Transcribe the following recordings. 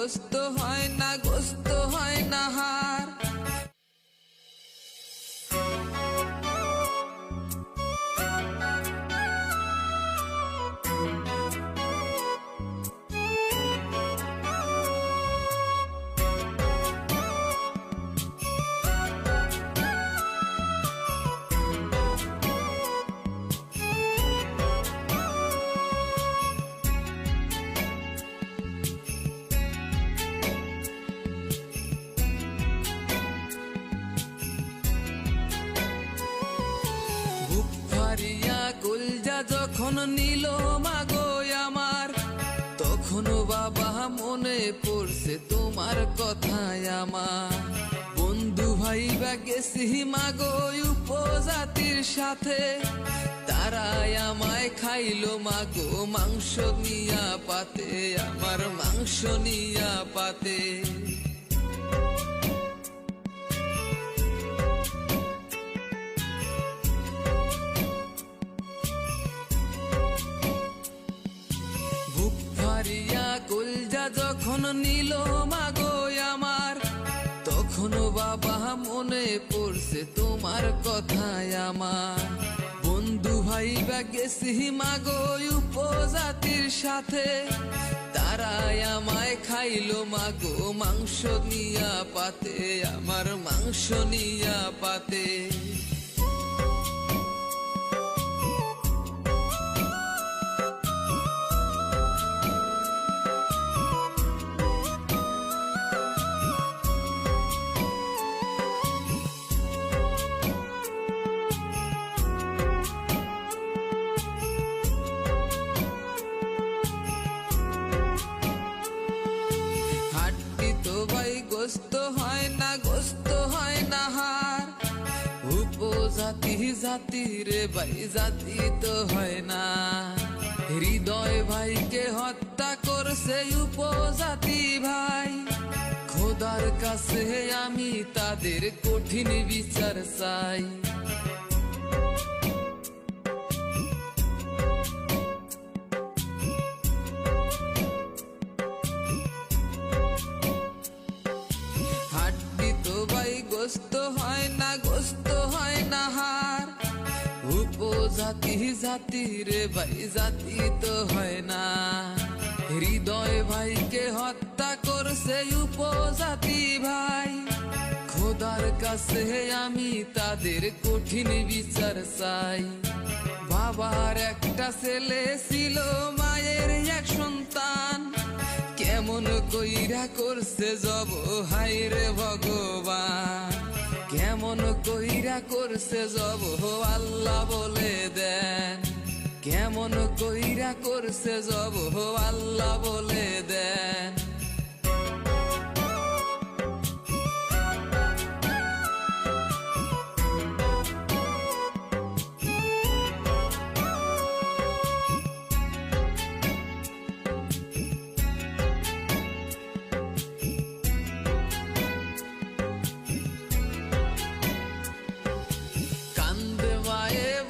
গোস্ত হয় না, গোস্ত হয় না হার। কলজা যখন নিল মাগো আমার, তখন বাবা মনে পড়ছে তোমার কথায় আমার। বন্ধু ভাইবা গেছি মাগো উপজাতির সাথে, তারাই আমায় খাইলো মাগো মাংস নিয়া পাতে, আমার মাংস নিয়া পাতে। কলজা যখন নিল মাগো আমার, তখন বাবা মনে পড়ছে তোমার কথায় আমার। বন্ধু ভাইবা গেছি মাগো উপজাতির সাথে, তারাই আমায় খাইলো মাগো মাংস নিয়া পাতে, আমার মাংস নিয়া পাতে। গোস্ত হয় না, গোস্ত হয় না হার। উপজাতি জাতি রে ভাই, জাতি তো হয় না। হৃদয় ভাইকে হত্যা করছে উপজাতি ভাই, খোদার কাছে আমি তাদের কঠিন বিচার চাই। গোস্ত হয় না, গোস্ত হয় না হার। উপজাতি জাতি রে ভাই, জাতি তো হয় না। হৃদয় ভাইকে হত্যা করছে উপজাতি ভাই, খোদার কাছে আমি তাদের কঠিন বিচার চাই। বাবার একটা ছেলে ছিল, মায়ের এক সন্তান, কেমন কইরা করছে জব হায় রে ভগবান। কেমন কইরা করছে জব আল্লাহ বলে দেন, কেমন কইরা করছে জব আল্লাহ বলে দেন।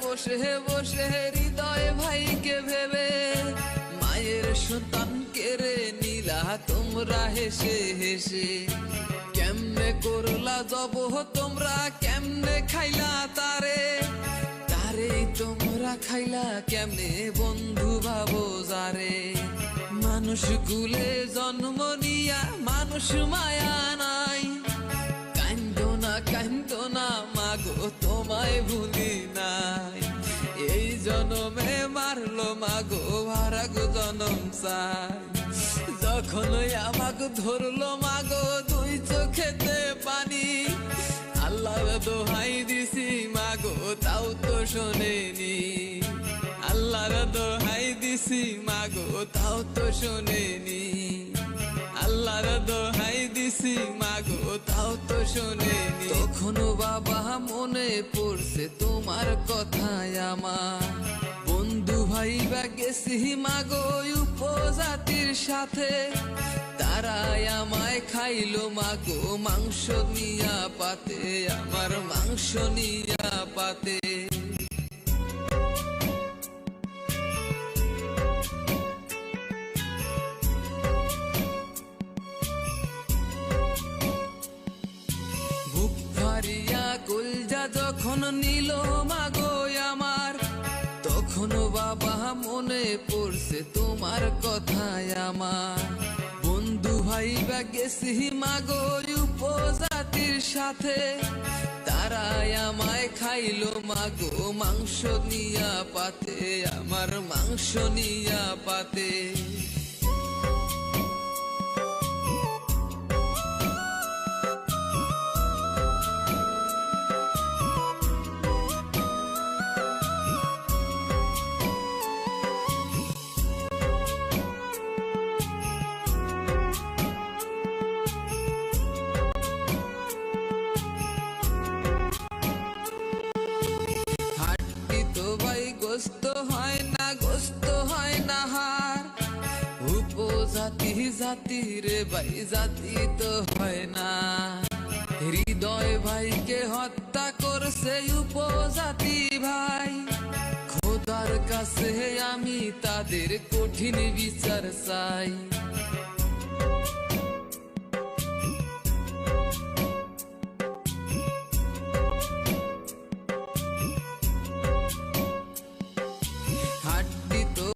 বসে বসে হৃদয় ভাইকে ভেবে, মায়ের সন্তান কেড়ে নিলা তোমরা হেসে হেসে। কেমনে করলা জব তোমরা, কেমনে খাইলা তারে, তারেই তোমরা খাইলা কেমনে বন্ধু ভাবো যারে। মানুষ কুলে জন্ম নিয়া মানুষ মায়া নাই, কান্দো না কান্দো না মাগো তোমায় ভুলি নাই। এই জনমে মারলো মাগো ভারাগ জনম চাই, যখন আমাকে ধরলো মাগো দুই চোখেতে পানি। আল্লাহর দোহাই দিছি মাগো তাও তো শোনেনি, আল্লাহর দোহাই দিছি মাগো তাও তো শোনেনি। আল্লাহর দোহাই দিছি মাগো তাও তো শোনেনি। তখনও বাবা মনে পড়ছে তোমার কথায় আমার, বন্ধু ভাইবা গেছি মাগো উপজাতির সাথে, তারাই আমায় খাইলো মাগো মাংস নিয়া পাতে, আমার মাংস নিয়া পাতে। মারিয়া কলজা যখন নিল মাগো আমার, তখন বাবা মনে পড়ছে তোমার কথায় আমার। বন্ধু ভাইবা গেছি মাগো উপজাতির সাথে, তারাই আমায় খাইলো মাগো মাংস নিয়া পাতে, আমার মাংস নিয়া পাতে। গোস্ত হয় না, গোস্ত হয় না হার, উপজাতি জাতি রে ভাই জাতি তো হয় না। হৃদয় ভাইকে হত্যা করছে উপজাতি ভাই, খোদার কাছে আমি তাদের কঠিন বিচার চাই।